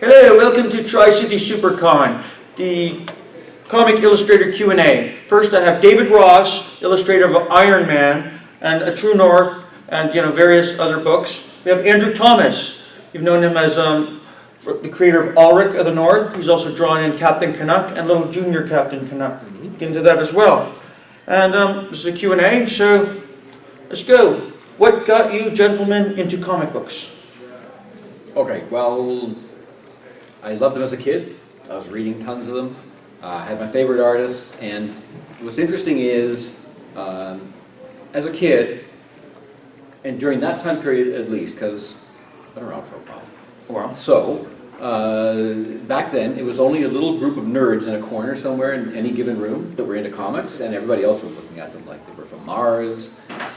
Hello, welcome to Tri-City SuperCon, the comic illustrator Q&A. First I have David Ross, illustrator of Iron Man and A True North and various other books. We have Andrew Thomas. You've known him as the creator of Ulrich of the North. He's also drawn in Captain Canuck and Little Junior Captain Canuck. Get into that as well. And this is a Q&A, so let's go. What got you gentlemen into comic books? Okay, well, I loved them as a kid. I was reading tons of them. I had my favorite artists, and what's interesting is, as a kid, and during that time period at least, because I've been around for a while. So, back then, it was only a little group of nerds in a corner somewhere in any given room that were into comics, and everybody else was looking at them like they were from Mars.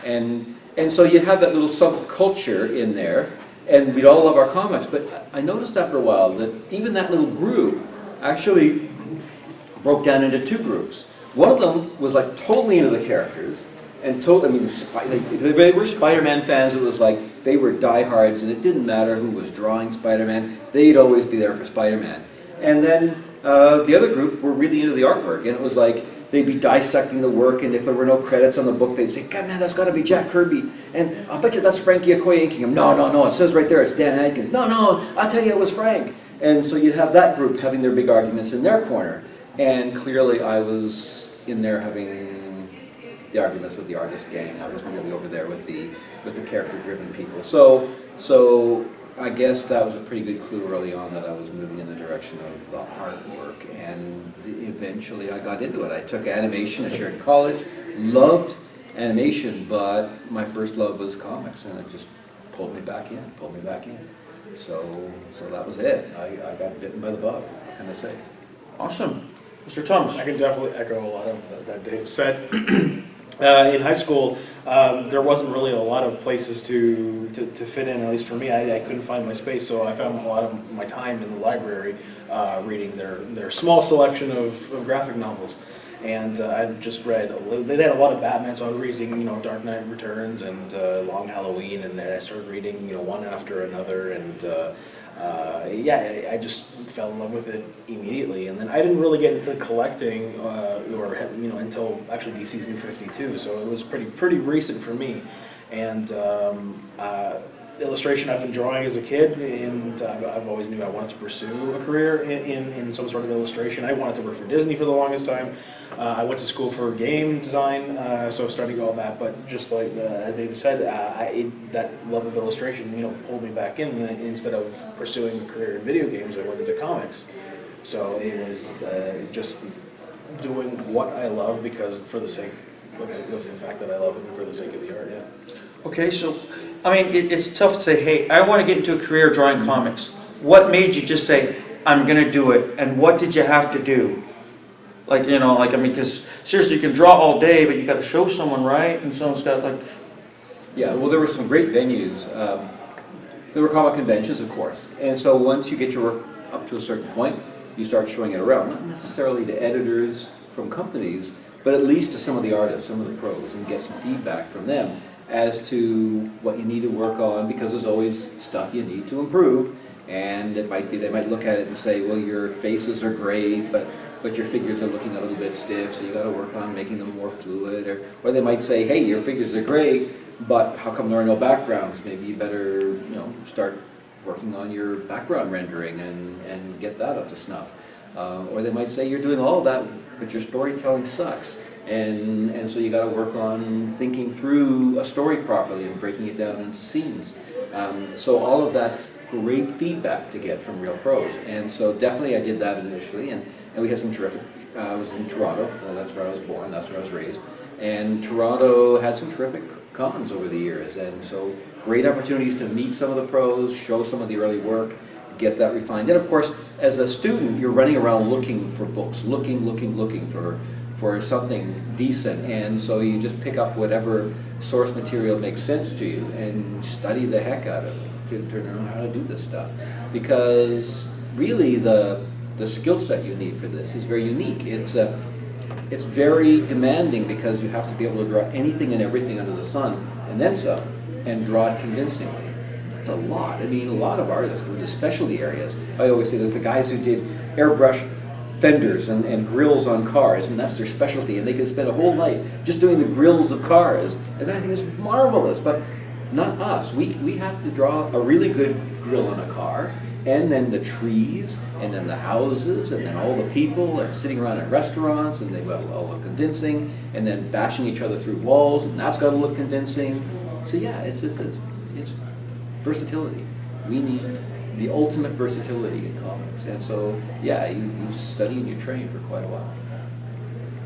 And so you'd have that little subculture in there, and we'd all love our comics, but I noticed after a while that even that little group actually broke down into two groups. One of them was like totally into the characters, and if they were Spider-Man fans, it was like they were diehards, and it didn't matter who was drawing Spider-Man, they'd always be there for Spider-Man. And then the other group were really into the artwork, and it was like they'd be dissecting the work, and if there were no credits on the book, they'd say, God, man, that's got to be Jack Kirby, and I'll bet you that's Frankie Okoye inking him. No, it says right there it's Dan Adkins. No, I'll tell you it was Frank. And so you'd have that group having their big arguments in their corner, and clearly I was in there having the arguments with the artist gang. I was really over there with the character-driven people. So I guess that was a pretty good clue early on that I was moving in the direction of the artwork, and eventually I got into it. I took animation at Sheridan College, loved animation, but my first love was comics, and it just pulled me back in. So that was it. I got bitten by the bug, what can I say? Awesome. Mr. Thomas. I can definitely echo a lot of that Dave said. In high school, there wasn't really a lot of places to fit in, at least for me. I couldn't find my space, so I found a lot of my time in the library reading their small selection of graphic novels. And I just read, they had a lot of Batman, so I was reading, Dark Knight Returns and Long Halloween, and then I started reading, one after another, and I just fell in love with it immediately. And then I didn't really get into collecting, until actually DC's New 52, so it was pretty recent for me. And illustration I've been drawing as a kid, and I've always knew I wanted to pursue a career in some sort of illustration. I wanted to work for Disney for the longest time. I went to school for game design, so studying all that, but just like as David said, that love of illustration, pulled me back in. Instead of pursuing a career in video games, I went into comics. So it was just doing what I love for the sake, with the fact that I love it and for the sake of the art, yeah. Okay, so, it's tough to say, hey, I want to get into a career drawing comics. What made you just say, I'm going to do it, and what did you have to do? Because seriously, you can draw all day, but you got to show someone, right? And so it's got Yeah, well, there were some great venues. There were comic conventions, of course, and so once you get your work up to a certain point, you start showing it around, not necessarily to editors from companies, but at least to some of the artists, some of the pros, and get some feedback from them as to what you need to work on, because there's always stuff you need to improve. And they might look at it and say, well, your faces are great, but your figures are looking a little bit stiff, so you got to work on making them more fluid. Or they might say, hey, your figures are great, but how come there are no backgrounds? Maybe you better start working on your background rendering and get that up to snuff. Or they might say, you're doing all of that, but your storytelling sucks. And so you got to work on thinking through a story properly and breaking it down into scenes. So all of that's great feedback to get from real pros. And so definitely I did that initially, and we had some terrific, I was in Toronto, that's where I was born, that's where I was raised. And Toronto had some terrific cons over the years, and so great opportunities to meet some of the pros, show some of the early work, get that refined. And of course, as a student, you're running around looking for books, looking for something decent, and so you just pick up whatever source material makes sense to you and study the heck out of it to learn how to do this stuff. Because really the skill set you need for this is very unique. It's very demanding because you have to be able to draw anything and everything under the sun and then some, and draw it convincingly. It's a lot. I mean, a lot of artists go into specialty areas. I always say there's the guys who did airbrush fenders and grills on cars, and that's their specialty, and they can spend a whole night just doing the grills of cars, and I think it's marvelous, but not us. We have to draw a really good grill on a car, and then the trees, and then the houses, and then all the people and sitting around at restaurants, and they've got to all look convincing, and then bashing each other through walls, and that's got to look convincing. So yeah, it's versatility. We need the ultimate versatility in comics, and so yeah, you study and you train for quite a while.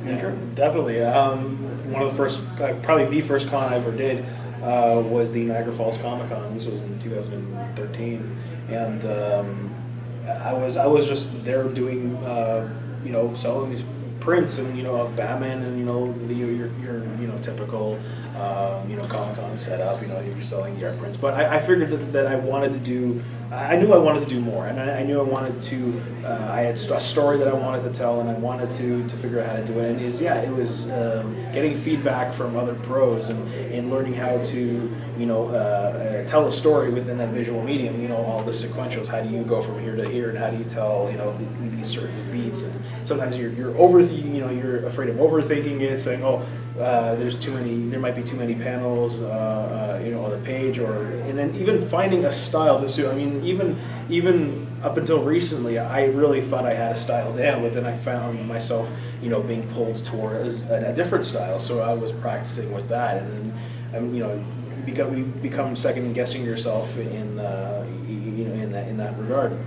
Yeah, definitely. One of the first, probably the first con I ever did was the Niagara Falls Comic Con. This was in 2013, and I was just there doing, selling these prints and of Batman and your typical Comic-Con setup. You're selling the art prints, but I figured that I wanted to do. I knew I wanted to do more, and I knew I wanted to. I had a story that I wanted to tell, and I wanted to figure out how to do it. And it was getting feedback from other pros and learning how to tell a story within that visual medium. All the sequentials. How do you go from here to here, and how do you tell these certain beats? And sometimes you're you're afraid of overthinking it, saying there might be too many panels on the page, and then even finding a style to suit. I mean, even up until recently, I really thought I had a style down, but then I found myself being pulled toward a different style. So I was practicing with that, and then you become second guessing yourself in that regard.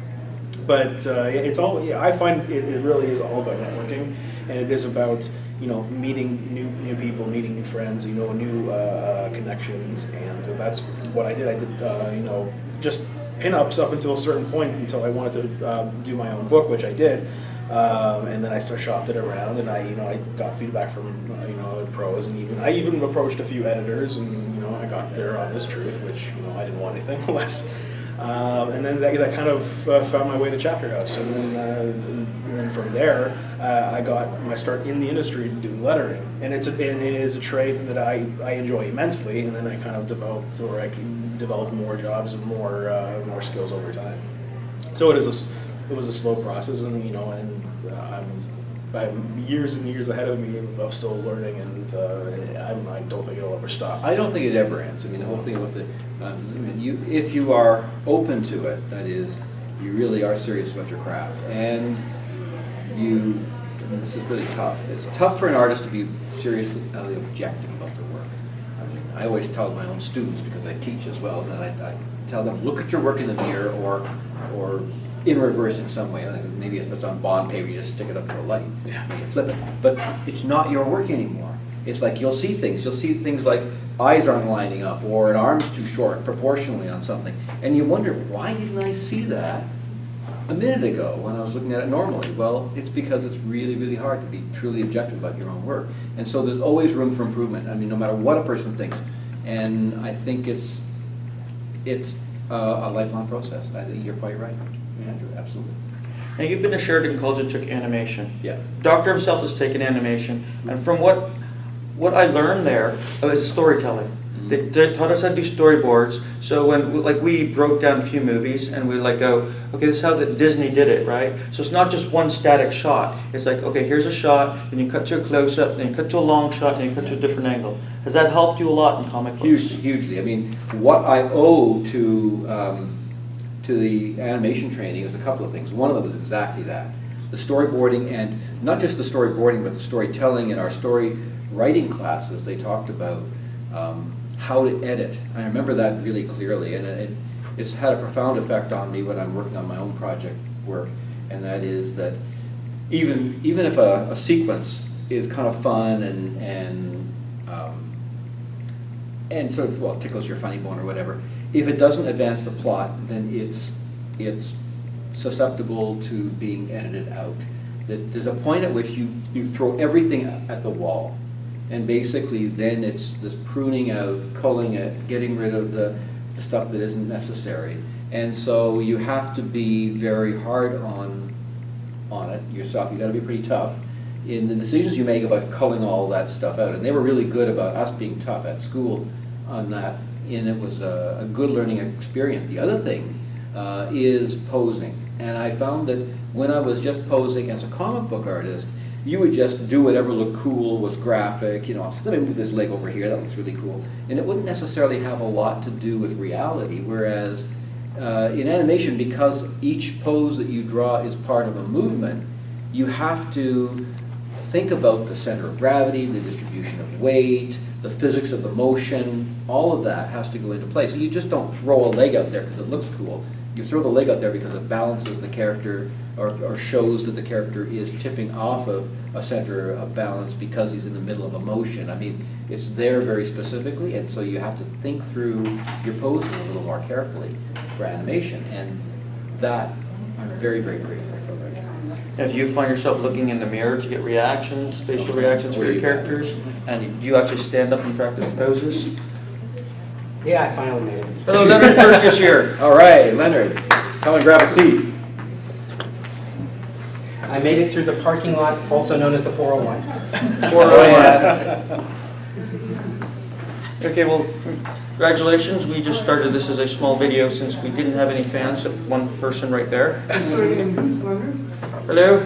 But it's all. I find it really is all about networking, and it is about meeting new people, meeting new friends, new connections, and that's what I did. I did just pinups up until a certain point, until I wanted to do my own book, which I did, and then I shopped it around, and I got feedback from pros, and I even approached a few editors, and I got their honest truth, which I didn't want anything less. And then that kind of found my way to Chapter House, and then from there I got my start in the industry doing lettering, and it is a trade that I enjoy immensely, and then I kind of developed more jobs and more skills over time. So it was a slow process, and I'm years and years ahead of me of still learning, and I don't think it'll ever stop. I don't think it ever ends. I mean, the whole thing with if you are open to it, that is, you really are serious about your craft, and this is really tough. It's tough for an artist to be seriously objective about their work. I mean, I always tell my own students, because I teach as well, that I tell them, look at your work in the mirror, or in reverse in some way. Maybe if it's on bond paper, you just stick it up to the light, and you flip it. But it's not your work anymore. It's like you'll see things like eyes aren't lining up, or an arm's too short proportionally on something, and you wonder, why didn't I see that a minute ago when I was looking at it normally? Well, it's because it's really, really hard to be truly objective about your own work, and so there's always room for improvement. I mean, no matter what a person thinks, and I think it's a lifelong process. I think you're quite right. Andrew, absolutely. Now, you've been to Sheridan College and took animation. Yeah. Doctor himself has taken animation, and from what I learned there was storytelling. They taught us how to do storyboards. So when we broke down a few movies, and we go, okay, this is how Disney did it, right? So it's not just one static shot. It's like, okay, here's a shot, then you cut to a close-up, then you cut to a long shot, and then you cut to a different angle. Has that helped you a lot in comic books? Hugely. I mean, what I owe to the animation training is a couple of things. One of them is exactly that. The storyboarding, and not just the storyboarding, but the storytelling. In our story writing classes, they talked about how to edit. I remember that really clearly, and it's had a profound effect on me when I'm working on my own project work, and that is that even if a sequence is kind of fun and sort of, tickles your funny bone or whatever, if it doesn't advance the plot, then it's susceptible to being edited out. That there's a point at which you throw everything at the wall, and basically then it's this pruning out, culling it, getting rid of the stuff that isn't necessary. And so you have to be very hard on it yourself. You got to be pretty tough in the decisions you make about culling all that stuff out. And they were really good about us being tough at school on that. and it was a good learning experience. The other thing is posing. And I found that when I was just posing as a comic book artist, you would just do whatever looked cool, was graphic, you know, let me move this leg over here, that looks really cool. And it wouldn't necessarily have a lot to do with reality, whereas in animation, because each pose that you draw is part of a movement, you have to think about the center of gravity, the distribution of weight, the physics of the motion, all of that has to go into place. So you just don't throw a leg out there because it looks cool. You throw the leg out there because it balances the character or shows that the character is tipping off of a center of balance because he's in the middle of a motion. I mean, it's there very specifically, and so you have to think through your poses a little more carefully for animation, and that I'm very, very grateful for right now. Now, do you find yourself looking in the mirror to get reactions, facial reactions for your characters? And do you actually stand up and practice the poses? Yeah, I finally made it. Hello, Leonard Kirk is here. All right, Leonard, come and grab a seat. I made it through the parking lot, also known as the 401. Oh, yes. Okay, well, congratulations. We just started this as a small video since we didn't have any fans, except one person right there. Sorry, who's Leonard? Hello?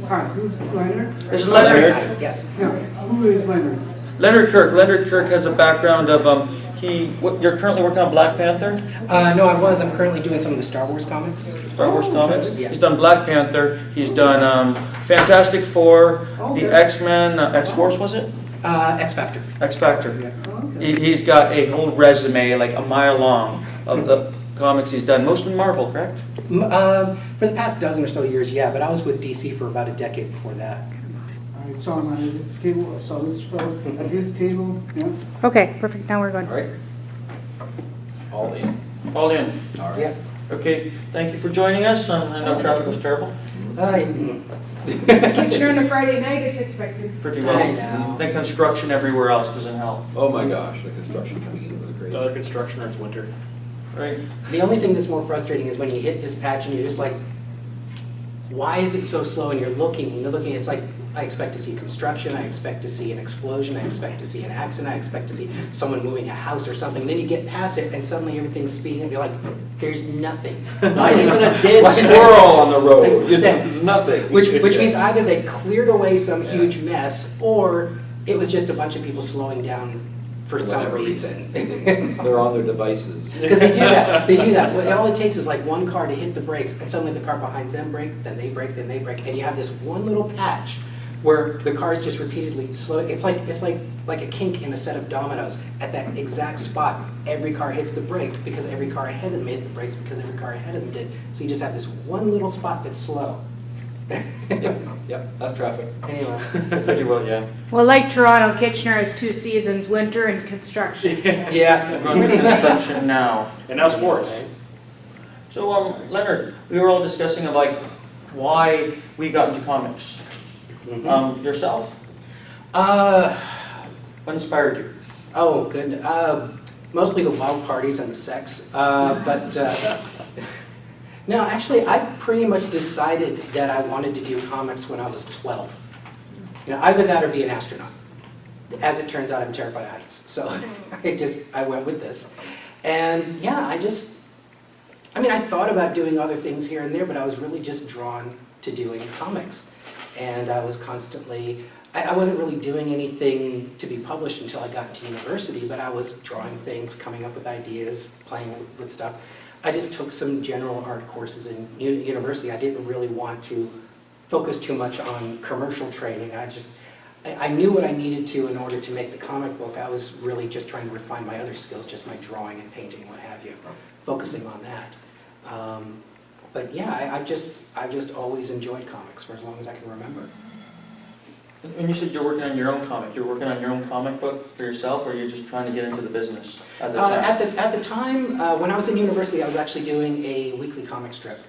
Hi, who's Leonard? This is Leonard. Yes. Yeah, who is Leonard? Leonard Kirk. Leonard Kirk has a background of, you're currently working on Black Panther? No, I'm currently doing some of the Star Wars comics. Star Wars comics? Yeah. He's done Black Panther. He's done Fantastic Four, Okay. the X-Men, X-Force was it? X Factor. X-Factor. Okay. He's got a whole resume, like a mile long, of the comics he's done. Mostly Marvel, correct? For the past dozen or so years, yeah, but I was with DC for about a decade before that. I saw him at his table, I saw this fellow at his table, yeah. Okay, perfect, now we're good. All right. All in. All in. All right. Yeah. Okay, thank you for joining us. I know traffic was terrible. Kitchener on a Friday night, it's expected. Pretty well. I know. The construction everywhere else doesn't help, Oh my gosh, the construction coming in was great. It's either construction or it's winter. right? The only thing that's more frustrating is when you hit this patch and you're just like, why is it so slow? And you're looking, it's like, I expect to see construction, I expect to see an explosion, I expect to see an accident, I expect to see someone moving a house or something. And then you get past it and suddenly everything's speeding up. You're like, there's nothing. Not even a dead squirrel on the road. There's nothing. Which means either they cleared away some huge mess or it was just a bunch of people slowing down for some Whatever reason. They're on their devices. Because they do that. They do that. Well, all it takes is like one car to hit the brakes, and suddenly the car behind them brake, then they brake, then they brake, and you have this one little patch where the car is just repeatedly slow. It's like a kink in a set of dominoes. At that exact spot, every car hits the brake because every car ahead of them hit the brakes because every car ahead of them did. So you just have this one little spot that's slow. Yep, that's traffic. Anyway. Pretty well, yeah. Well, like Toronto, Kitchener has two seasons, winter and construction. Yeah. We're going through construction now. And now sports. So, Leonard, we were all discussing of like why we got into comics. Yourself? What inspired you? Oh, good. Mostly the wild parties and the sex. No, actually, I pretty much decided that I wanted to do comics when I was 12. Either that or be an astronaut. As it turns out, I'm terrified of heights. So I went with this. And yeah, I thought about doing other things here and there, but I was really just drawn to doing comics. And I was constantly, I wasn't really doing anything to be published until I got to university, but I was drawing things, coming up with ideas, playing with stuff. I just took some general art courses in university. I didn't really want to focus too much on commercial training. I knew what I needed to in order to make the comic book. I was really just trying to refine my other skills, just my drawing and painting, what have you, focusing on that. But yeah, I've just always enjoyed comics for as long as I can remember. When you said you're working on your own comic, you're working on your own comic book for yourself, or you're just trying to get into the business at the time? At the time, when I was in university, I was actually doing a weekly comic strip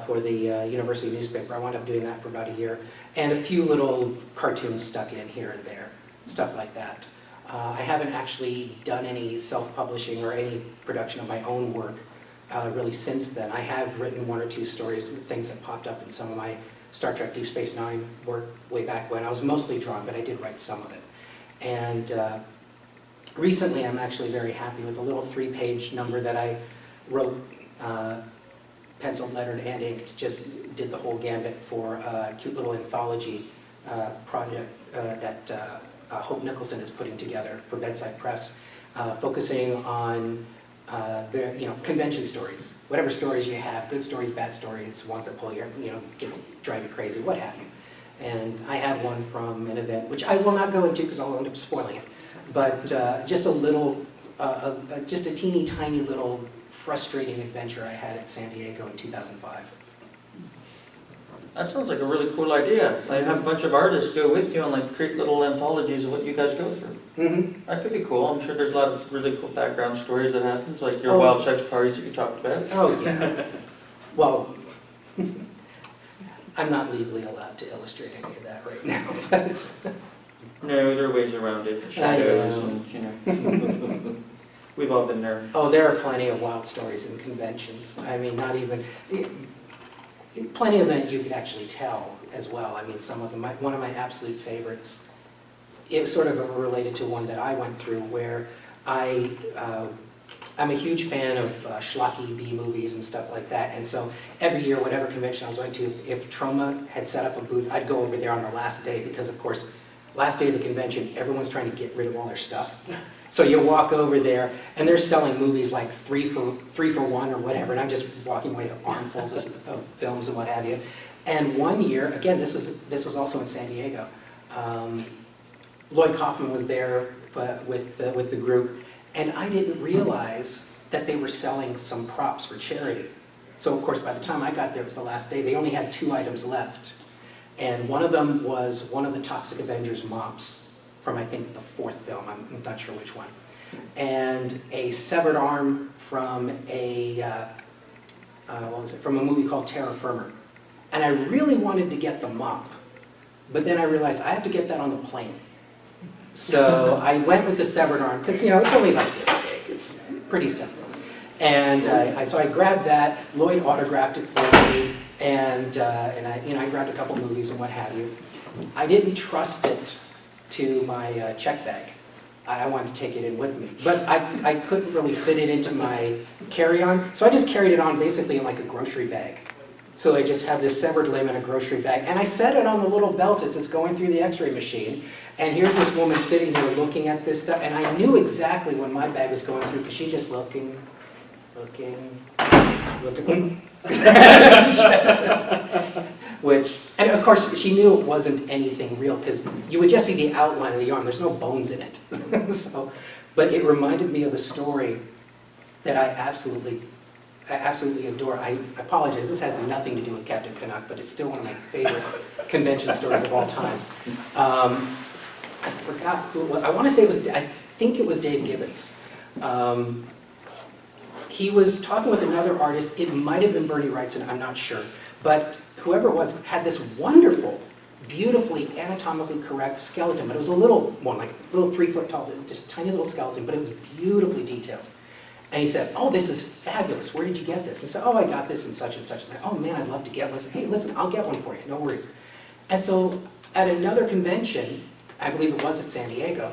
for the university newspaper. I wound up doing that for about a year, and a few little cartoons stuck in here and there, stuff like that. I haven't actually done any self-publishing or any production of my own work really since then. I have written one or two stories, things that popped up in some of my Star Trek Deep Space Nine work way back when. I was mostly drawing, but I did write some of it. And recently, I'm actually very happy with a little 3-page number that I wrote, penciled, lettered, and inked, just did the whole gambit for a cute little anthology project that Hope Nicholson is putting together for Bedside Press, focusing on convention stories, whatever stories you have, good stories, bad stories, ones that pull your, drive you crazy, what have you. And I had one from an event, which I will not go into because I'll end up spoiling it, but just a little, just a teeny tiny little frustrating adventure I had at San Diego in 2005. That sounds like a really cool idea. Like have a bunch of artists go with you and like create little anthologies of what you guys go through. Mm-hmm. That could be cool. I'm sure there's a lot of really cool background stories that happens, like your Oh. wild sex parties that you talked about. Oh, yeah. Well, I'm not legally allowed to illustrate any of that right now, but No, there are ways around it. Shadows and, we've all been there. oh, there are plenty of wild stories in conventions. I mean, not even, plenty of them you could actually tell as well. I mean, some of them, one of my absolute favorites, it was sort of related to one that I went through where I'm a huge fan of schlocky B movies and stuff like that, and so every year, whatever convention I was going to, if Troma had set up a booth, I'd go over there on the last day because, of course, last day of the convention, everyone's trying to get rid of all their stuff. So you walk over there, and they're selling movies like 3 for 1 or whatever, and I'm just walking away with armfuls of films and what have you. And one year, again, this was also in San Diego. Lloyd Kaufman was there with the group, and I didn't realize that they were selling some props for charity. So of course, by the time I got there, it was the last day. They only had 2 items left, and one of them was one of the Toxic Avengers mops from, I think, the 4th film. I'm not sure which one, and a severed arm from from a movie called Terra Firma. And I really wanted to get the mop, but then I realized I have to get that on the plane. So I went with the severed arm, because it's only like this big, it's pretty simple. And so I grabbed that, Lloyd autographed it for me, and I grabbed a couple movies and what have you. I didn't trust it to my check bag. I wanted to take it in with me, but I couldn't really fit it into my carry-on, so I just carried it on basically in like a grocery bag. So I just have this severed limb in a grocery bag, and I set it on the little belt as it's going through the x-ray machine, and here's this woman sitting there looking at this stuff, and I knew exactly when my bag was going through, because she just looking. And of course, she knew it wasn't anything real, because you would just see the outline of the arm, there's no bones in it. But it reminded me of a story that I absolutely adore. I apologize, this has nothing to do with Captain Canuck, but it's still one of my favorite convention stories of all time. I forgot who it was. I want to say I think it was Dave Gibbons. He was talking with another artist. It might have been Bernie Wrightson, I'm not sure. But whoever it was had this wonderful, beautifully anatomically correct skeleton. But it was a little one, like a little 3 foot tall, just tiny little skeleton, but it was beautifully detailed. And he said, "Oh, this is fabulous. Where did you get this?" And I said, "Oh, I got this and such and such." And I, "Oh man, I'd love to get one." I said, "Hey, listen, I'll get one for you, no worries." And so at another convention, I believe it was at San Diego,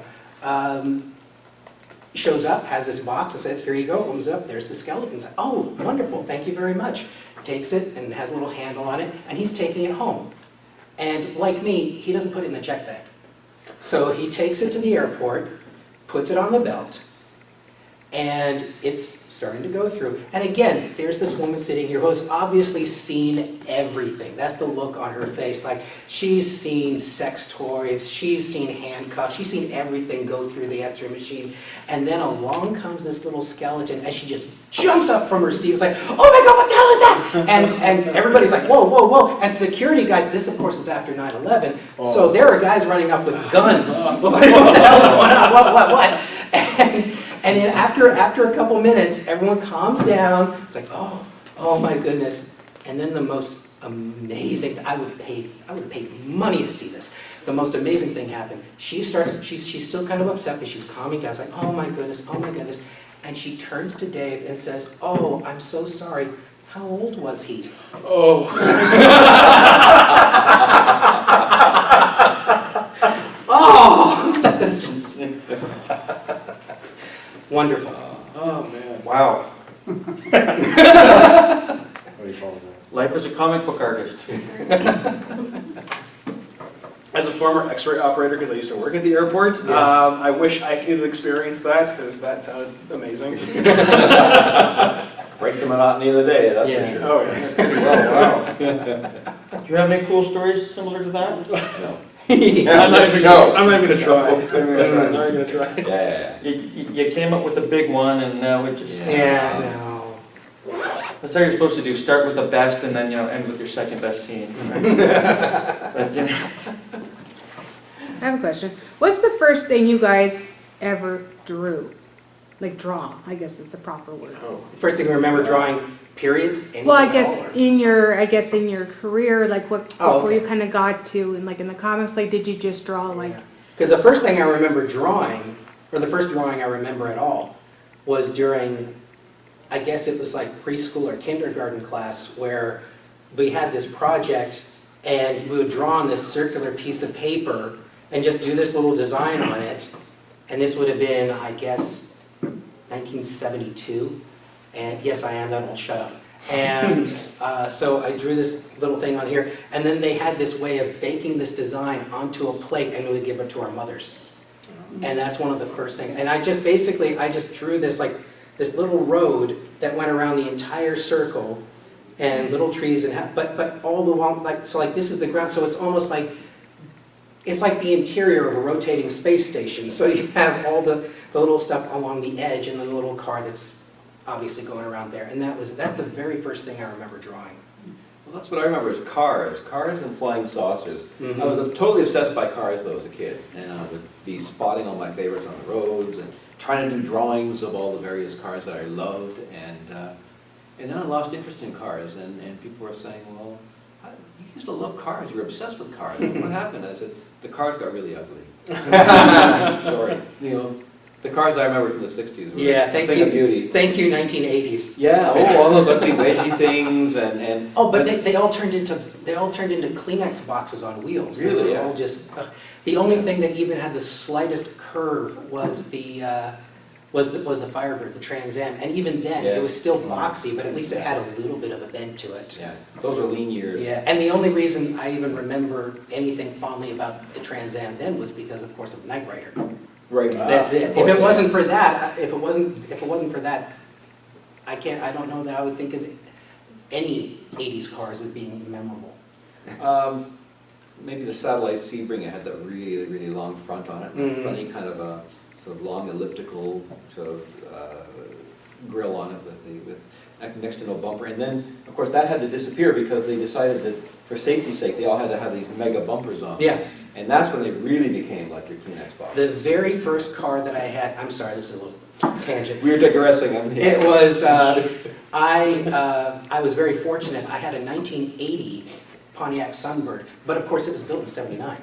shows up, has this box, and said, "Here you go," opens it up, there's the skeleton. I said, "Oh, wonderful, thank you very much." Takes it and has a little handle on it, and he's taking it home. And like me, he doesn't put it in the check bag. So he takes it to the airport, puts it on the belt, and it's starting to go through. And again, there's this woman sitting here who has obviously seen everything. That's the look on her face. Like, she's seen sex toys, she's seen handcuffs, she's seen everything go through the x-ray machine. And then along comes this little skeleton, and she just jumps up from her seat. It's like, "Oh my God, what the hell is that?" And everybody's like, "Whoa, whoa, whoa." And security guys, this of course is after 9/11, so there are guys running up with guns. What the hell's going on? What? And then after a couple minutes, everyone calms down. It's like, oh my goodness. And then the most amazing, I would have paid money to see this. The most amazing thing happened. She's still kind of upset, but she's calming down. It's like, oh my goodness. And she turns to Dave and says, "Oh, I'm so sorry. How old was he?" Oh. Oh, that is just... Wonderful. Oh, man. Wow. What do you call that? Life as a comic book artist. As a former X-ray operator, because I used to work at the airport, Yeah. I wish I could experience that, because that sounded amazing. Break the monotony of the day, that's Yeah. for sure. Oh, yes. Wow. Do you have any cool stories similar to that? No. I'm not even gonna try. I'm No. not even gonna try. Yeah. You came up with a big one and now it just... Yeah, no. That's how you're supposed to do. Start with the best and then, end with your second best scene. Right? But, I have a question. What's the first thing you guys ever drew? Like draw, I guess is the proper word. Oh. First thing I remember drawing, period. Well, I anything guess at all, or- in your career, like what, Oh, before okay. you kind of got to, and like in the comics, like did you just draw like, Because the first thing I remember drawing, or the first drawing I remember at all, was during, I guess it was like preschool or kindergarten class, where we had this project and we would draw on this circular piece of paper and just do this little design on it. And this would have been, I guess, 1972. And yes, I am, that won't shut up. And so I drew this little thing on here, and then they had this way of baking this design onto a plate, and we would give it to our mothers. And that's one of the first things. And I just drew this like this little road that went around the entire circle, and little trees and but all the while like this is the ground, so it's almost like it's like the interior of a rotating space station. So you have all the little stuff along the edge, and then the little car that's obviously going around there. And that's the very first thing I remember drawing. Well, that's what I remember is cars and flying saucers. Mhm. I was totally obsessed by cars though as a kid, and I would be spotting all my favorites on the roads and trying to do drawings of all the various cars that I loved, and then I lost interest in cars, and people were saying, well, you used to love cars, you're obsessed with cars. What happened? I said, the cars got really ugly. Sorry. The cars I remember from the 60s were Yeah, a thank thing you. of beauty. Thank you, 1980s. Yeah, all those ugly wedgy things and Oh, but they all turned into Kleenex boxes on wheels. Really, They were yeah. all just the only thing that even had the slightest curve was the Firebird, the Trans Am, and even then Yeah. it was still boxy, but at least it had a little bit of a bend to it. yeah, those were lean years. Yeah, and the only reason I even remember anything fondly about the Trans Am then was because, of course, of Knight Rider. Right. That's it. Of If course, it yeah. wasn't for that, if it wasn't for that, I don't know that I would think of any 80s cars as being memorable. Maybe the Satellite Sebring had that really, really long front on it, and a funny kind of a sort of long elliptical sort of grill on it with next to no bumper. And then, of course, that had to disappear because they decided that for safety's sake, they all had to have these mega bumpers on. Yeah. And that's when they really became like your Kleenex box. The very first car that I had, I'm sorry, this is a little tangent. We were digressing. I mean, It was, I was very fortunate. I had a 1980 Pontiac Sunbird, but of course it was built in 79.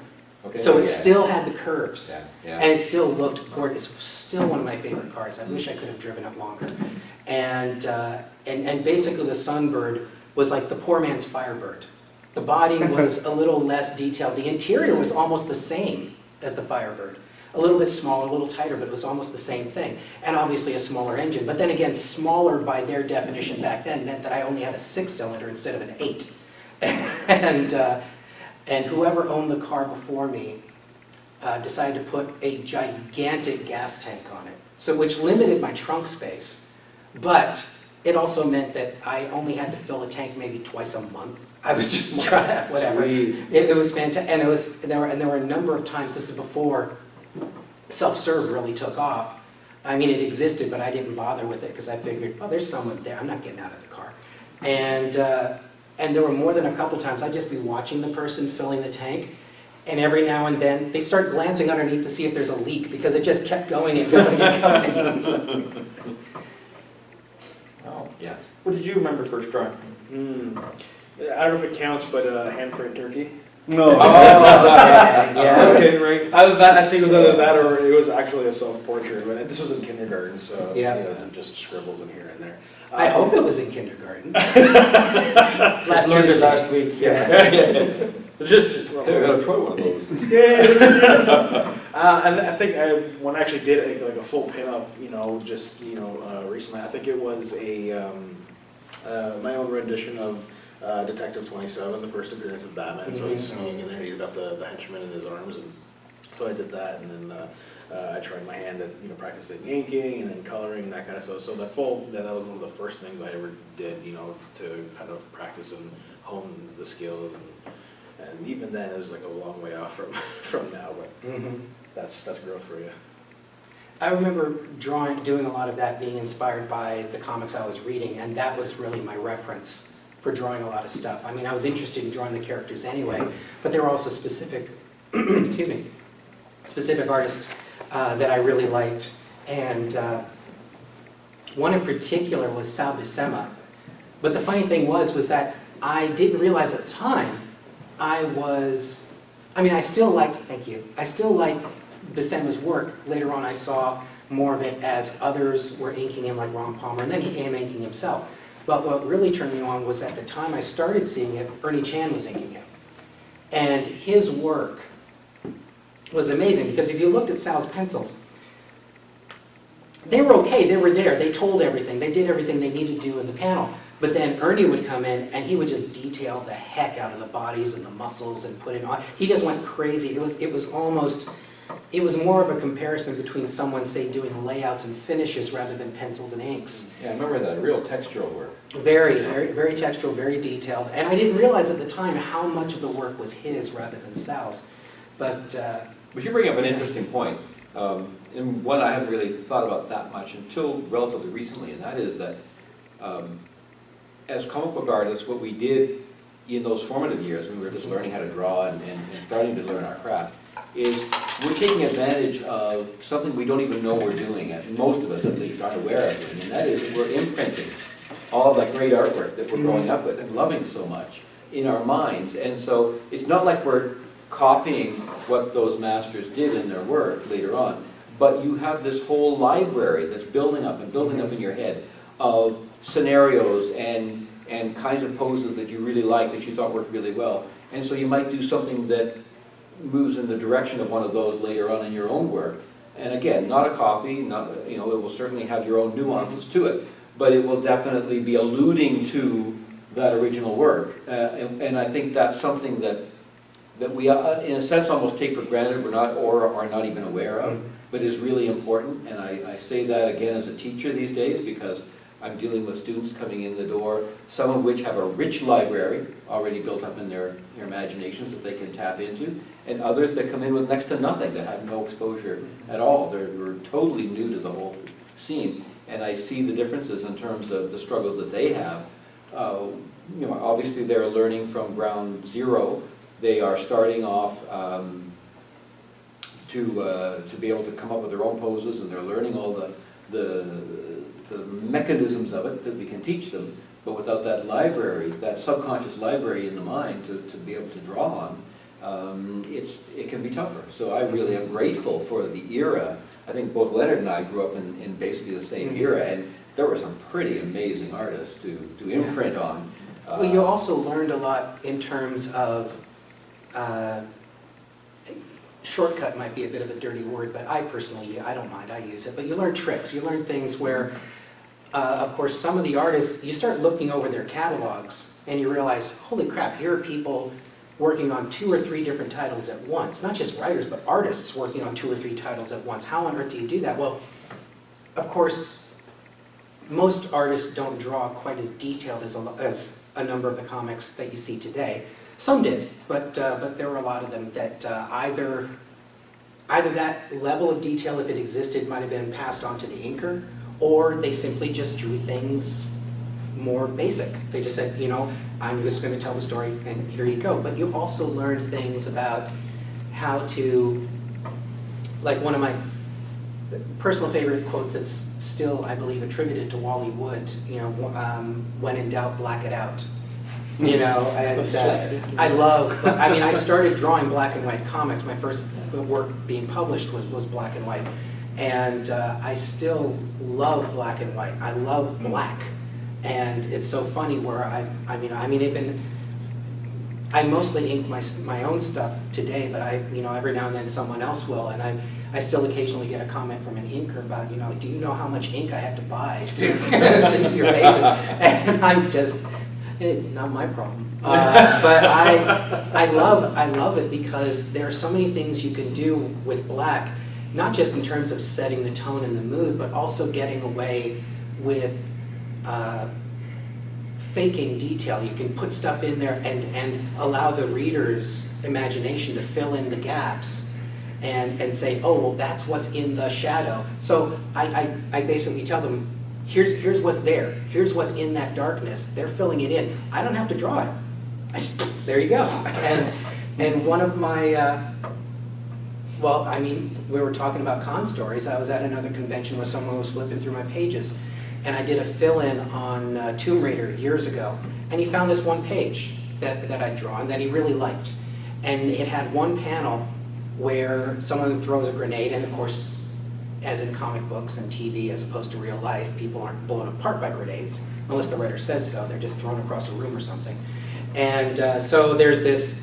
Okay, So it yeah. still had the curves. Yeah, yeah. And it still looked gorgeous. It was still one of my favorite cars. I wish I could have driven it longer. And basically the Sunbird was like the poor man's Firebird. The body was a little less detailed. The interior was almost the same as the Firebird. A little bit smaller, a little tighter, but it was almost the same thing. And obviously a smaller engine. But then again, smaller by their definition back then meant that I only had a 6-cylinder instead of an 8. And whoever owned the car before me decided to put a gigantic gas tank on it, so which limited my trunk space. But it also meant that I only had to fill a tank maybe twice a month. I was just trying, whatever. Sweet. It was fantastic, and there were a number of times. This is before self-serve really took off. I mean, it existed, but I didn't bother with it because I figured, oh, there's someone there. I'm not getting out of the car. And there were more than a couple times I'd just be watching the person filling the tank, and every now and then they start glancing underneath to see if there's a leak because it just kept going and going and going. Oh. Yes. What did you remember first drawing? I don't know if it counts, but handprint turkey. No. yeah. Okay, right. Either that, I think it was either that or it was actually a self-portrait. But this was in kindergarten, so Yeah. it wasn't just scribbles in here and there. I hope it was in kindergarten. Just learned it Tuesday. last week. Yeah. Just, Hey, I gotta try one of those. and I think when I actually did like a full pinup, recently, I think it was my own rendition of Detective 27, the first appearance of Batman. So he's swinging in there, he's got the henchman in his arms, and so I did that, and then I tried my hand at practicing inking and then coloring and that kind of stuff. So that was one of the first things I ever did, to kind of practice and hone the skills, and even then it was like a long way off from now, but that's growth for you. I remember doing a lot of that, being inspired by the comics I was reading, and that was really my reference for drawing a lot of stuff. I mean, I was interested in drawing the characters anyway, but there were also specific, excuse me, specific artists that I really liked, and one in particular was Sal Buscema. But the funny thing was that I didn't realize at the time I still liked Buscema's work. Later on I saw more of it as others were inking him, like Ron Palmer, and then he came inking himself. But what really turned me on was at the time I started seeing it, Ernie Chan was inking him. And his work was amazing, because if you looked at Sal's pencils, they were okay, they were there, they told everything, they did everything they needed to do in the panel. But then Ernie would come in and he would just detail the heck out of the bodies and the muscles and put it on. He just went crazy. It was more of a comparison between someone, say, doing layouts and finishes rather than pencils and inks. Yeah, I remember that, real textural work. Very, very, very textural, very detailed. And I didn't realize at the time how much of the work was his rather than Sal's. But you bring up an interesting point, and one I hadn't really thought about that much until relatively recently, and that is that as comic book artists, what we did in those formative years when we were just learning how to draw and starting to learn our craft is we're taking advantage of something we don't even know we're doing, and most of us at least aren't aware of doing, and that is that we're imprinting all that great artwork that we're growing up with and loving so much in our minds. And so it's not like we're copying what those masters did in their work later on, but you have this whole library that's building up and building up in your head of scenarios and kinds of poses that you really liked, that you thought worked really well. And so you might do something that moves in the direction of one of those later on in your own work. And again, not a copy, it will certainly have your own nuances to it, but it will definitely be alluding to that original work. And I think that's something that we, in a sense, almost take for granted, we're not or are not even aware of, but is really important. And I say that again as a teacher these days, because I'm dealing with students coming in the door, some of which have a rich library already built up in their imaginations that they can tap into, and others that come in with next to nothing, that have no exposure at all. They're totally new to the whole scene. And I see the differences in terms of the struggles that they have. Obviously they're learning from ground zero. They are starting off to be able to come up with their own poses, and they're learning all the mechanisms of it that we can teach them. But without that library, that subconscious library in the mind to be able to draw on, it can be tougher. So I really am grateful for the era. I think both Leonard and I grew up in basically the same era, and there were some pretty amazing artists to imprint on. well, you also learned a lot in terms of, shortcut might be a bit of a dirty word, but I don't mind, I use it. But you learn tricks, you learn things where, of course, some of the artists, you start looking over their catalogs and you realize, holy crap, here are people working on 2 or 3 different titles at once. Not just writers, but artists working on 2 or 3 titles at once. How on earth do you do that? Well, of course, most artists don't draw quite as detailed as a number of the comics that you see today. Some did, but there were a lot of them that either that level of detail, if it existed, might have been passed on to the inker, or they simply just drew things more basic. They just said, I'm just going to tell the story, and here you go. But you also learned things about how to, like one of my personal favorite quotes that's still, I believe, attributed to Wally Wood, when in doubt, black it out. And I started drawing black and white comics. My first work being published was black and white. And I still love black and white. I love black. And it's so funny where even I mostly ink my own stuff today, but every now and then someone else will, and I still occasionally get a comment from an inker about, do you know how much ink I have to buy to do your pages? And I'm just, it's not my problem. But I love it because there are so many things you can do with black, not just in terms of setting the tone and the mood, but also getting away with faking detail. You can put stuff in there and allow the reader's imagination to fill in the gaps and say, oh, well, that's what's in the shadow. So I basically tell them, here's what's there. Here's what's in that darkness. They're filling it in. I don't have to draw it. There you go. And one of my, we were talking about con stories. I was at another convention where someone was flipping through my pages, and I did a fill-in on Tomb Raider years ago, and he found this one page that I'd drawn that he really liked. And it had one panel where someone throws a grenade, and of course, as in comic books and TV, as opposed to real life, people aren't blown apart by grenades, unless the writer says so. They're just thrown across a room or something. And so there's this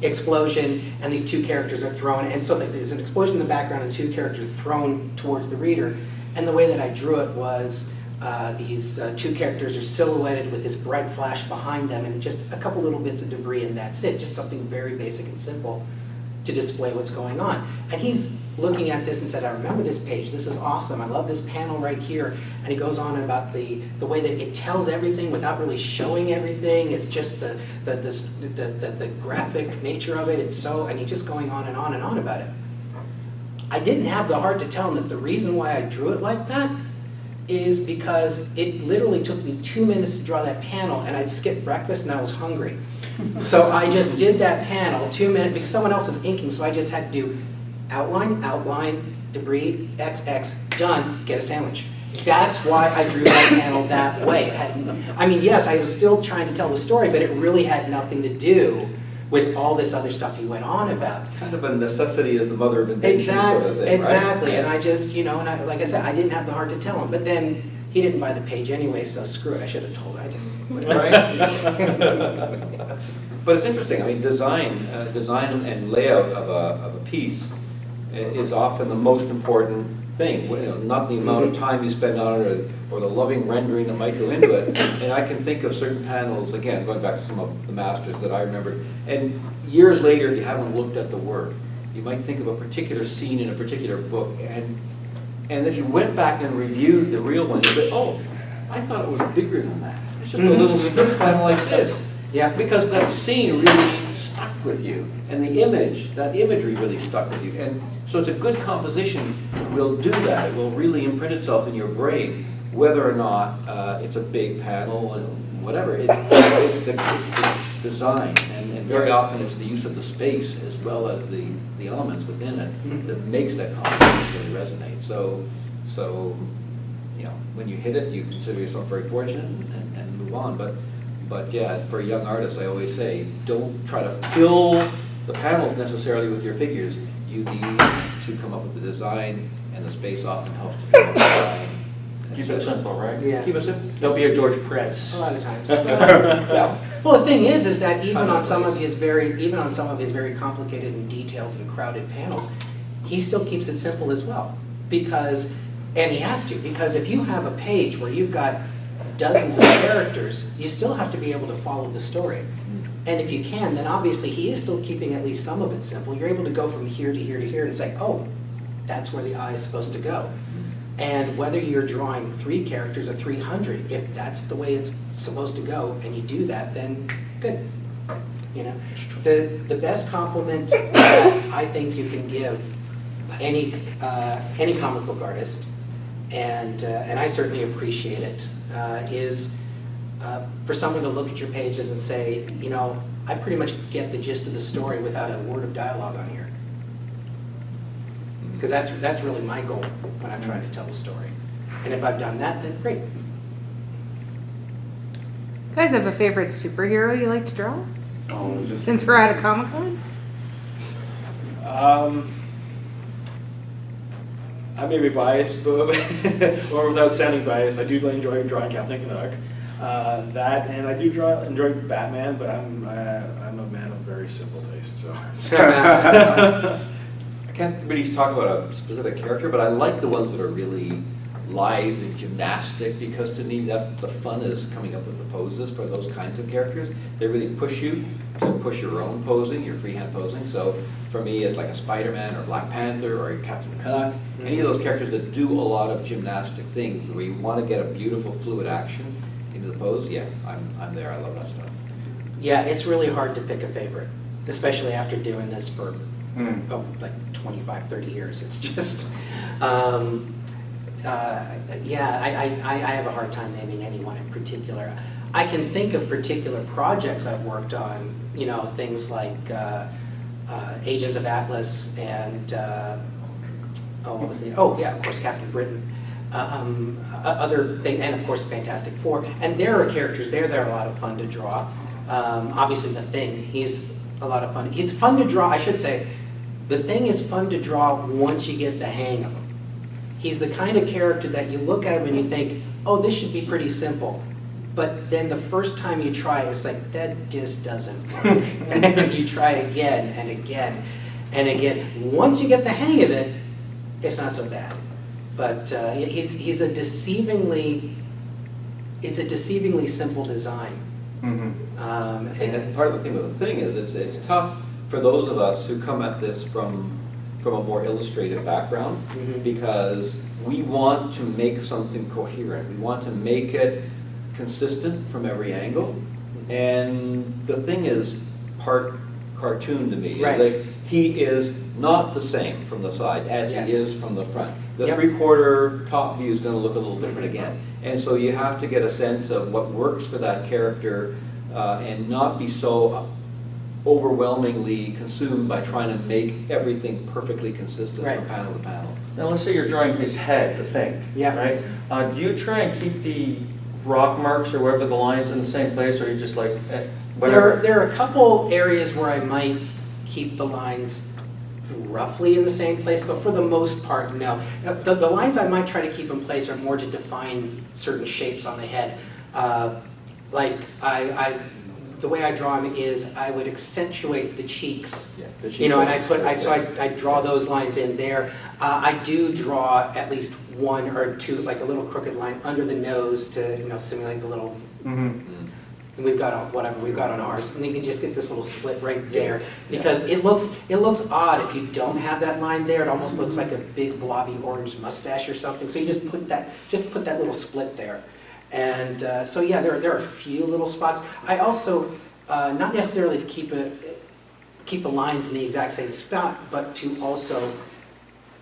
explosion, and these two characters are thrown, and so there's an explosion in the background, and the two characters are thrown towards the reader. And the way that I drew it was these two characters are silhouetted with this bright flash behind them, and just a couple little bits of debris, and that's it. Just something very basic and simple to display what's going on. And he's looking at this and said, I remember this page, this is awesome, I love this panel right here. And he goes on about the way that it tells everything without really showing everything. It's just the graphic nature of it. It's so, and he's just going on and on and on about it. I didn't have the heart to tell him that the reason why I drew it like that is because it literally took me 2 minutes to draw that panel, and I'd skipped breakfast and I was hungry. So I just did that panel, 2 minutes, because someone else is inking, so I just had to do outline, outline, debris, XX, done, get a sandwich. That's why I drew that panel that way. Yes, I was still trying to tell the story, but it really had nothing to do with all this other stuff he went on about. Kind of a necessity is the mother of invention sort of thing, exactly. Right? And I just, like I said, I didn't have the heart to tell him. But then he didn't buy the page anyway, so screw it. I should have told him I didn't. Right? But it's interesting. Design and layout of a piece is often the most important thing. Not the amount of time you spend on it or the loving rendering that might go into it. And I can think of certain panels, again, going back to some of the masters that I remember. And years later, if you haven't looked at the work, you might think of a particular scene in a particular book. And if you went back and reviewed the real one, you'd say, oh, I thought it was bigger than that. It's just a little strip panel like this. Yeah. Because that scene really stuck with you. And the image, that imagery really stuck with you. And so it's a good composition will do that. It will really imprint itself in your brain, whether or not it's a big panel and whatever. It's the design. And very often it's the use of the space as well as the elements within it that makes that composition really resonate. So when you hit it, you consider yourself very fortunate and move on. But yeah, for a young artist, I always say, don't try to fill the panels necessarily with your figures. You need to come up with the design, and the space often helps to come up with the design. Keep it simple, right? Yeah. Keep it simple. Don't be a George Press. A lot of times. Yeah. Well, the thing is that even on some of his very complicated and detailed and crowded panels, he still keeps it simple as well. And he has to, because if you have a page where you've got dozens of characters, you still have to be able to follow the story. And if you can, then obviously he is still keeping at least some of it simple. You're able to go from here to here to here and say, oh, that's where the eye is supposed to go. And whether you're drawing 3 characters or 300, if that's the way it's supposed to go, and you do that, then good. The best compliment that I think you can give any comic book artist, and I certainly appreciate it, is for someone to look at your pages and say, I pretty much get the gist of the story without a word of dialogue on here. Because that's really my goal when I'm trying to tell the story. And if I've done that, then great. You guys have a favorite superhero you like to draw? Since we're at a Comic-Con? I may be biased, but or without sounding biased, I do enjoy drawing Captain Canuck. That, and I do enjoy Batman, but I'm a man of very simple taste, so. I can't really talk about a specific character, but I like the ones that are really live and gymnastic, because to me that's the fun, is coming up with the poses for those kinds of characters. They really push you to push your own posing, your freehand posing. So for me, it's like a Spider-Man or Black Panther or Captain Canuck, any of those characters that do a lot of gymnastic things where you want to get a beautiful fluid action into the pose. Yeah, I'm there. I love that stuff. Yeah, it's really hard to pick a favorite, especially after doing this for like 25, 30 years. It's just, yeah, I have a hard time naming anyone in particular. I can think of particular projects I've worked on, you know, things like Agents of Atlas and, what was the, yeah, of course, Captain Britain. Other thing, and of course Fantastic Four, and there are characters there that are a lot of fun to draw. Obviously The Thing, he's a lot of fun. He's fun to draw, I should say. The Thing is fun to draw once you get the hang of him. He's the kind of character that you look at him and you think, oh, this should be pretty simple. But then the first time you try, it's like, that just doesn't work. And you try again and again and again. Once you get the hang of it, it's not so bad. But he's a deceivingly simple design. And part of the thing with The Thing is it's tough for those of us who come at this from a more illustrative background, because we want to make something coherent. We want to make it consistent from every angle. And The Thing is part cartoon to me. Right. Like, he is not the same from the side as he is from the front. The Yep. three-quarter top view is going to look a little different again. And so you have to get a sense of what works for that character, and not be so overwhelmingly consumed by trying to make everything perfectly consistent Right. from panel to panel. Now, let's say you're drawing his head, the Thing, Yeah. right? Do you try and keep the rock marks or wherever the lines in the same place, or you just like, whatever? There are a couple areas where I might keep the lines roughly in the same place, but for the most part, no. The lines I might try to keep in place are more to define certain shapes on the head. Like the way I draw them is I would accentuate the cheeks. Yeah, the You know, and cheekbones. I draw those lines in there. I do draw at least one or two, like a little crooked line under the nose to, you know, simulate the little. And we've got on whatever we've got on ours, and you can just get this little split right there, because it looks odd if you don't have that line there. It almost looks like a big blobby orange mustache or something. So you just put that little split there, and so yeah, there are a few little spots. I also not necessarily to keep the lines in the exact same spot, but to also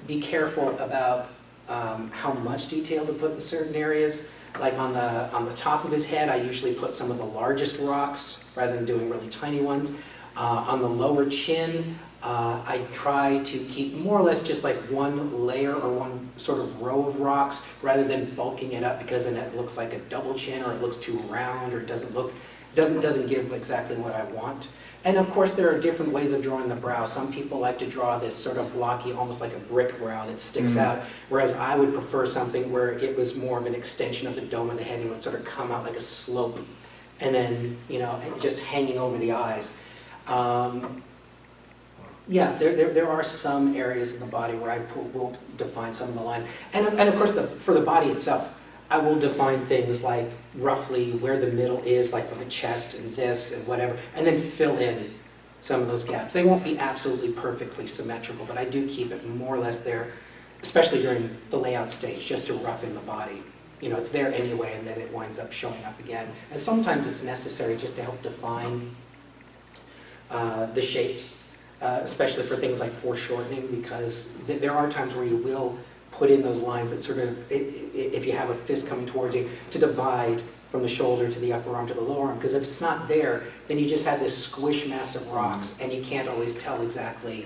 be careful about how much detail to put in certain areas. Like on the top of his head, I usually put some of the largest rocks rather than doing really tiny ones. On the lower chin, I try to keep more or less just like one layer or one sort of row of rocks rather than bulking it up, because then it looks like a double chin, or it looks too round, or it doesn't give exactly what I want. And of course, there are different ways of drawing the brow. Some people like to draw this sort of blocky, almost like a brick brow that sticks out, whereas I would prefer something where it was more of an extension of the dome of the head and would sort of come out like a slope, and then, you know, just hanging over the eyes. Yeah, there are some areas in the body where I will define some of the lines. And of course, for the body itself, I will define things like roughly where the middle is, like for the chest and this and whatever, and then fill in some of those gaps. They won't be absolutely perfectly symmetrical, but I do keep it more or less there, especially during the layout stage, just to roughen the body. You know, it's there anyway, and then it winds up showing up again. And sometimes it's necessary just to help define the shapes, especially for things like foreshortening, because there are times where you will put in those lines that sort of, if you have a fist coming towards you, to divide from the shoulder to the upper arm to the lower arm. Because if it's not there, then you just have this squish mass of rocks, and you can't always tell exactly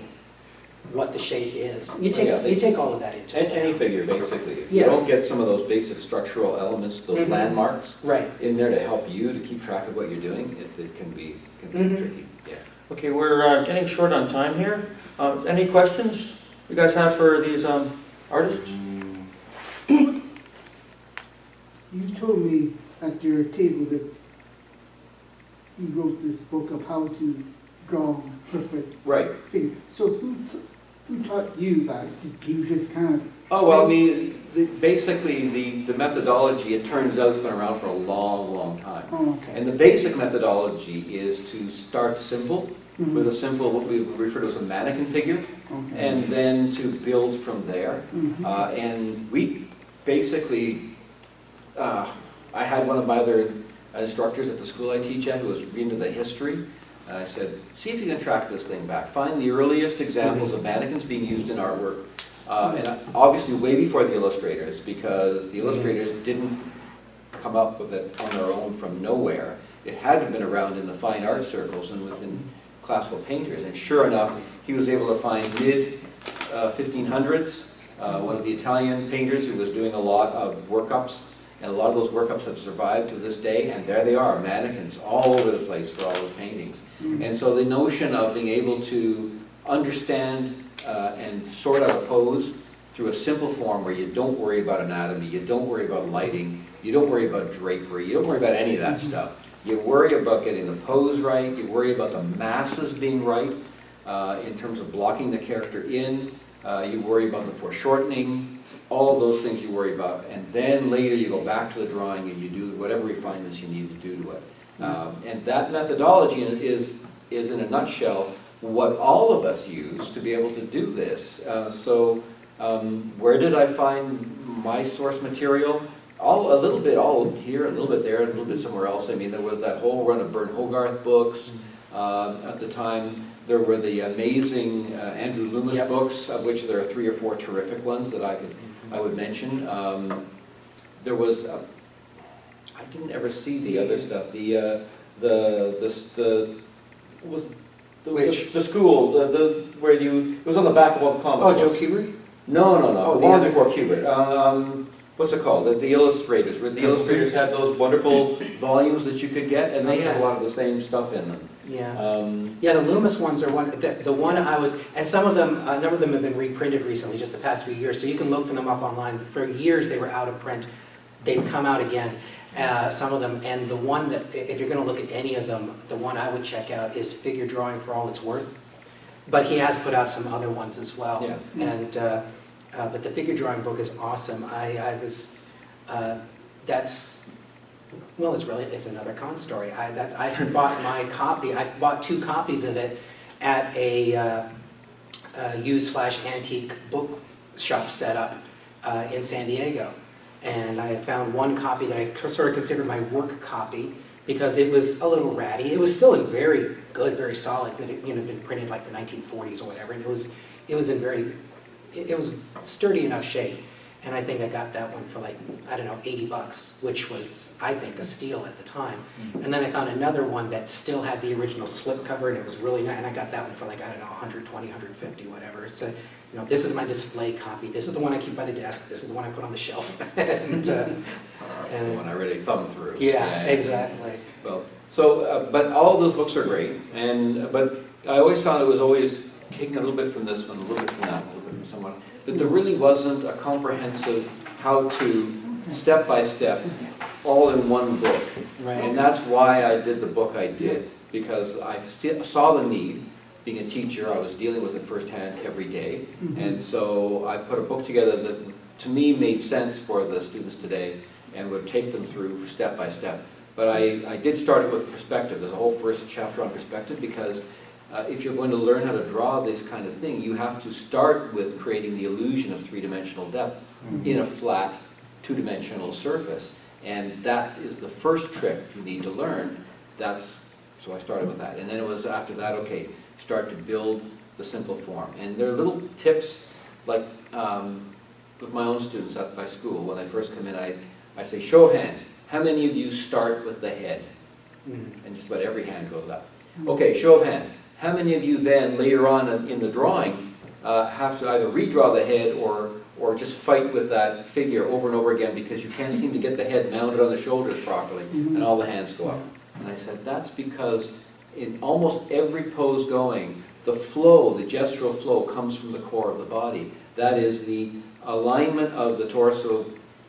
what the shape is. You take all of that into account. Any figure, basically. If you don't get some of those basic structural elements, those landmarks, Right. in there to help you to keep track of what you're doing, it can be tricky. Yeah. Okay, we're getting short on time here. Any questions you guys have for these artists? You told me at your table that you wrote this book of how to draw perfect Right. figure. So who taught you that? Did you just kind of? Oh, well, I mean, basically, the methodology, it turns out, has been around for a long, long time. Oh, okay. And the basic methodology is to start simple, with a simple, what we refer to as a mannequin figure, Okay. and then to build from there. Mhm. And we basically, I had one of my other instructors at the school I teach at who was into the history. And I said, see if you can track this thing back. Find the earliest examples of mannequins being used in artwork. And obviously way before the illustrators, because the illustrators didn't come up with it on their own from nowhere. It had to have been around in the fine art circles and within classical painters. And sure enough, he was able to find mid-1500s, one of the Italian painters who was doing a lot of workups. And a lot of those workups have survived to this day, and there they are, mannequins all over the place for all those paintings. And so the notion of being able to understand and sort out a pose through a simple form where you don't worry about anatomy, you don't worry about lighting, you don't worry about drapery, you don't worry about any of that stuff. You worry about getting the pose right, you worry about the masses being right in terms of blocking the character in, you worry about the foreshortening, all of those things you worry about, and then later you go back to the drawing and you do whatever refinements you need to do to it. And that methodology is in a nutshell what all of us use to be able to do this. Where did I find my source material? A little bit all here, a little bit there, a little bit somewhere else. I mean, there was that whole run of Bern Hogarth books. At the time, there were the amazing Andrew Loomis books, of which there are 3 or 4 terrific ones that I would mention. There was, I didn't ever see the other stuff. The school, where it was on the back of all the comic Oh, books. Joe Kubert? No, Oh, the the one other- before Kubert. What's it called? The illustrators, where the illustrators had those wonderful volumes that you could get, and they had a lot of the same stuff in them. Yeah. Yeah, the Loomis ones are the one I would, and some of them, a number of them have been reprinted recently, just the past few years, so you can look for them up online. For years, they were out of print. They've come out again, some of them, and the one that, if you're gonna look at any of them, the one I would check out is Figure Drawing for All It's Worth. But he has put out some other ones as well. Yeah. And, but the figure drawing book is awesome. Well, it's another con story. I bought my copy, I bought 2 copies of it at a used/antique bookshop setup in San Diego. And I had found one copy that I sort of considered my work copy because it was a little ratty. It was still in very good, very solid, but it had been printed like the 1940s or whatever. And it was sturdy enough shape. And I think I got that one for like, I don't know, $80, which was, I think, a steal at the time. And then I found another one that still had the original slip cover, and it was really nice. And I got that one for like, I don't know, 120, 150, whatever. It's a, this is my display copy. This is the one I keep by the desk. This is the one I put on the shelf. And, That's the one I really thumbed through. yeah, exactly. Well, but all of those books are great, but I always found it was always kicking a little bit from this one, a little bit from that, a little bit from someone, that there really wasn't a comprehensive how-to, step-by-step, all in one book. Right. And that's why I did the book I did, because I saw the need. Being a teacher, I was dealing with it firsthand every day, and so I put a book together that, to me, made sense for the students today and would take them through step by step. But I did start it with perspective. There's a whole first chapter on perspective, because if you're going to learn how to draw this kind of thing, you have to start with creating the illusion of 3-dimensional depth in a flat, 2-dimensional surface. And that is the first trick you need to learn. So I started with that. And then it was after that, okay, start to build the simple form. And there are little tips, like with my own students at my school, when I first come in, I say, show of hands. How many of you start with the head? And just about every hand goes up. Okay, show of hands. How many of you then, later on in the drawing, have to either redraw the head or just fight with that figure over and over again because you can't seem to get the head mounted on the shoulders properly, and all the hands go up? And I said, that's because in almost every pose going, the flow, the gestural flow, comes from the core of the body. That is the alignment of the torso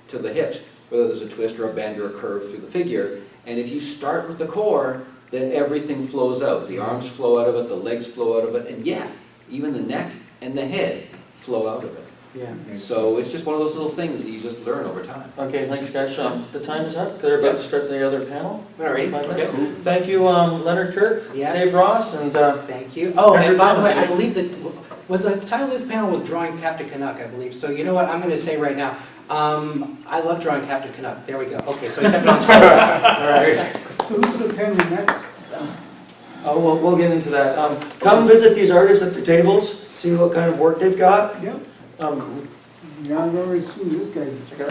to the hips. whether there's a twist or a bend or a curve through the figure. And if you start with the core, then everything flows out. The arms flow out of it, the legs flow out of it, and yeah, even the neck and the head flow out of it. Yeah. So it's just one of those little things that you just learn over time. Okay, thanks guys. The time is up, 'cause they're about to start the other panel. All right, 5 okay. minutes. Thank you, Leonard, Kirk, Yeah. Dave Ross, and Thank you. Oh, Andrew and by the way, Thomas. I believe that, was the title of this panel was Drawing Captain Canuck, I believe. So you know what, I'm gonna say right now, I love drawing Captain Canuck. There we go. Okay, so you kept it on screen. All right. So who's the panel next? oh, we'll get into that. Come visit these artists at the tables, see what kind of work they've got. Yep. Um, Yeah, I've already seen this guy's. check it out.